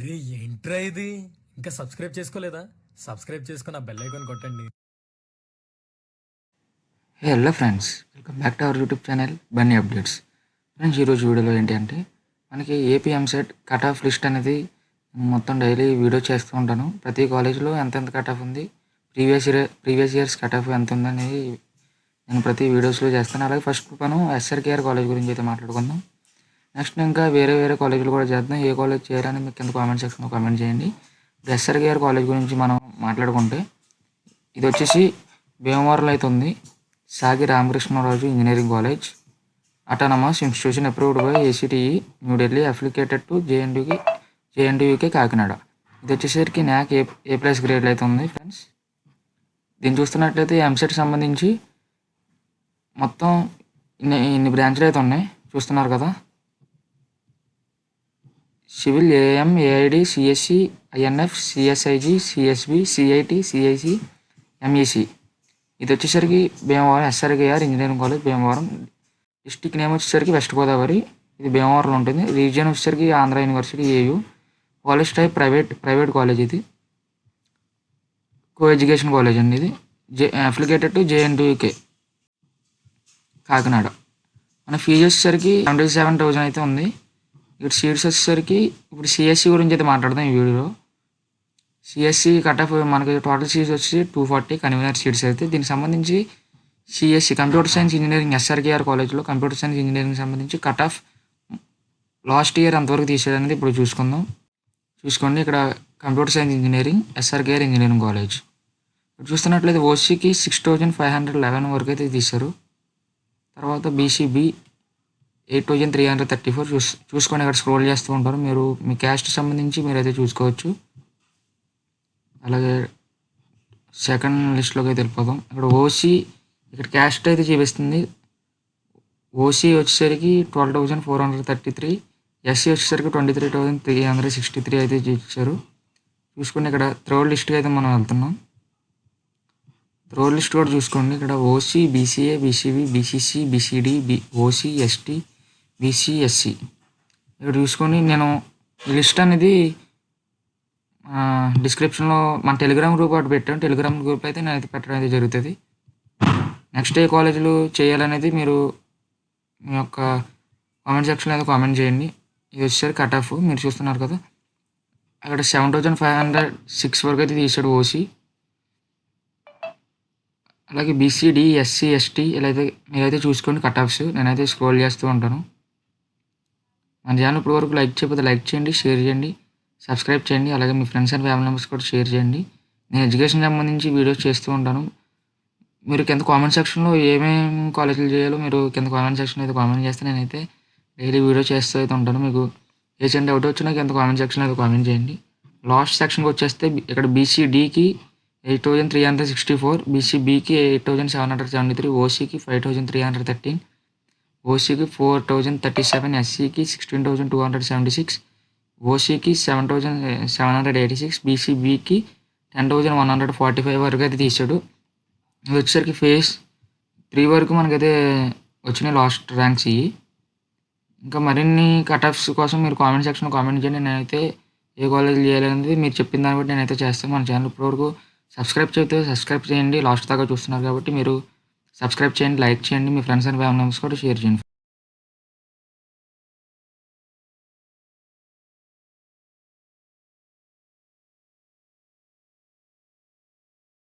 అరే ఏంట్రా ఇది? ఇంకా సబ్స్క్రైబ్ చేసుకోలేదా? సబ్స్క్రైబ్ చేసుకుని ఆ బెల్ ఐకాన్ కొట్టండి. Hello friends, welcome back to our YouTube channel Bunny updates. Friends, ఈరోజు వీడియోలో ఏంటి అంటే మనకి AP EAMCET cut off list అనేది మొత్తం డైలీ వీడియో చేస్తూ ఉంటాను. ప్రతి కాలేజీలో ఎంతెంత కట్ ఆఫ్ ఉంది, ప్రీవియస్ ఇయర్స్ కట్ ఆఫ్ ఎంత ఉందనేది నేను ప్రతి వీడియోస్లో చేస్తాను. అలాగే ఫస్ట్ మనం ఎస్ఆర్కేఆర్ కాలేజ్ గురించి అయితే మాట్లాడుకుందాం. నెక్స్ట్ ఇంకా వేరే వేరే కాలేజీలు కూడా చేద్దాం. ఏ కాలేజ్ చేయాలని మీకు కింద కామెంట్ సెక్షన్లో కామెంట్ చేయండి. ఇప్పుడు ఎస్ఆర్కేఆర్ కాలేజ్ గురించి మనం మాట్లాడుకుంటే ఇది వచ్చేసి భీమవరంలో అయితే ఉంది. Sagi Ramakrishnaraju engineering college, autonomous institution approved by AICTE New Delhi, affiliated to JNTUK Kakinada. ఇది వచ్చేసరికి న్యాక్ ఏ ప్లస్ గ్రేడ్లు అయితే ఉంది. ఫ్రెండ్స్, దీన్ని చూస్తున్నట్లయితే ఎంసెట్ సంబంధించి మొత్తం ఇన్ని బ్రాంచ్లు అయితే ఉన్నాయి, చూస్తున్నారు కదా. Civil, AM, AID, CSC, INF, CSIG, CSB, CIT, CIC, MEC. ఇది వచ్చేసరికి Bhimavaram SRKR engineering college Bhimavaram. District name వచ్చేసరికి వెస్ట్ గోదావరి. ఇది భీమవరంలో ఉంటుంది. రీజియన్ వచ్చేసరికి Andhra university AU. College type private college. ఇది కో ఎడ్యుకేషన్ కాలేజ్ అండి. ఇది అఫిలికేటెడ్ టు జేఎన్టీయూకే కాకినాడ. మన ఫీజు వచ్చేసరికి 77,000 అయితే ఉంది. ఇక్కడ సీట్స్ వచ్చేసరికి ఇప్పుడు సిఎస్సి గురించి అయితే మాట్లాడదాం ఈ వీడియోలో. సిఎస్సి కట్ ఆఫ్ మనకి టోటల్ సీట్స్ వచ్చి 240 కన్వీనర్ సీట్స్ అయితే. దీనికి సంబంధించి CSC computer science engineering SRKR కాలేజ్లో కంప్యూటర్ సైన్స్ ఇంజనీరింగ్ సంబంధించి కట్ ఆఫ్ లాస్ట్ ఇయర్ అంతవరకు తీసేదనేది ఇప్పుడు చూసుకోండి. ఇక్కడ computer science engineering SRKR engineering college ఇప్పుడు చూస్తున్నట్లయితే ఓసీకి 6,511 వరకు అయితే తీశారు. తర్వాత బీసీబీ 8,334 చూసుకొని ఇక్కడ స్క్రోల్ చేస్తూ ఉంటారు. మీరు మీ క్యాస్ట్ సంబంధించి మీరైతే చూసుకోవచ్చు. అలాగే సెకండ్ లిస్ట్లోకి అయితే వెళ్ళిపోదాం. ఇక్కడ ఓసీ, ఇక్కడ క్యాస్ట్ అయితే చూపిస్తుంది. ఓసీ వచ్చేసరికి 12,433, ఎస్సీ వచ్చేసరికి 23,363 అయితే ఇచ్చారు. చూసుకుని ఇక్కడ థర్డ్ లిస్ట్కి అయితే మనం వెళ్తున్నాం. థర్డ్ లిస్ట్ కూడా చూసుకోండి. ఇక్కడ OC, BCA, BCB, BCC, BCD, OC, ST, BC, SC. ఇక్కడ చూసుకొని నేను ఈ లిస్ట్ అనేది డిస్క్రిప్షన్లో మన టెలిగ్రామ్ గ్రూప్ ఒకటి పెట్టాను. టెలిగ్రామ్ గ్రూప్ అయితే నేను అయితే పెట్టడం అయితే జరుగుతుంది. నెక్స్ట్ ఏ కాలేజీలు చేయాలనేది మీరు మీ యొక్క కామెంట్ సెక్షన్లో అయితే కామెంట్ చేయండి. ఇది వచ్చేసరికి కట్ ఆఫ్ మీరు చూస్తున్నారు కదా. అక్కడ 7,506 వరకు అయితే తీసాడు ఓసీ. అలాగే బీసీడీ, ఎస్సీ, ఎస్టీ ఇలా అయితే మీరైతే చూసుకోండి కట్ ఆఫ్స్. నేనైతే స్క్రోల్ చేస్తూ ఉంటాను. మన ఛానల్ ఇప్పుడు వరకు లైక్ చేయకపోతే లైక్ చేయండి, షేర్ చేయండి, సబ్స్క్రైబ్ చేయండి. అలాగే మీ ఫ్రెండ్స్ అండ్ ఫ్యామిలీ మెంబర్స్ కూడా షేర్ చేయండి. నేను ఎడ్యుకేషన్ సంబంధించి వీడియోస్ చేస్తూ ఉంటాను. మీరు కింద కామెంట్ సెక్షన్లో ఏమేమి కాలేజీలు చేయాలో మీరు కింద కామెంట్ సెక్షన్లో అయితే కామెంట్ చేస్తే నేనైతే డైలీ వీడియో చేస్తూ అయితే ఉంటాను. మీకు ఏ చిన్న డౌట్ వచ్చినా కింద కామెంట్ సెక్షన్లో అయితే కామెంట్ చేయండి. లాస్ట్ సెక్షన్కి వచ్చేస్తే ఇక్కడ బీసీడీకి 8,364, బీసీబీకి 8,773, ఓసీకి 5,313, ఓసీకి 4,037, ఎస్సీకి 16,276, ఓసీకి 7,786, బీసీబీకి 10,145 వరకు అయితే తీసాడు. ఇది వచ్చేసరికి ఫేజ్ 3 వరకు మనకైతే వచ్చినాయి లాస్ట్ ర్యాంక్స్ ఇవి. ఇంకా మరిన్ని కట్ ఆఫ్స్ కోసం మీరు కామెంట్ సెక్షన్లో కామెంట్ చేయండి. నేనైతే ఏ కాలేజ్ చేయాలనేది మీరు చెప్పిన దాన్ని బట్టి నేనైతే చేస్తాను. మన ఛానల్ ఇప్పటివరకు సబ్స్క్రైబ్ చేయండి. లాస్ట్ దాకా చూస్తున్నారు కాబట్టి మీరు సబ్స్క్రైబ్ చేయండి, లైక్ చేయండి, మీ ఫ్రెండ్స్ అండ్ ఫ్యామిలీ మెంబర్స్ కూడా షేర్ చేయండి.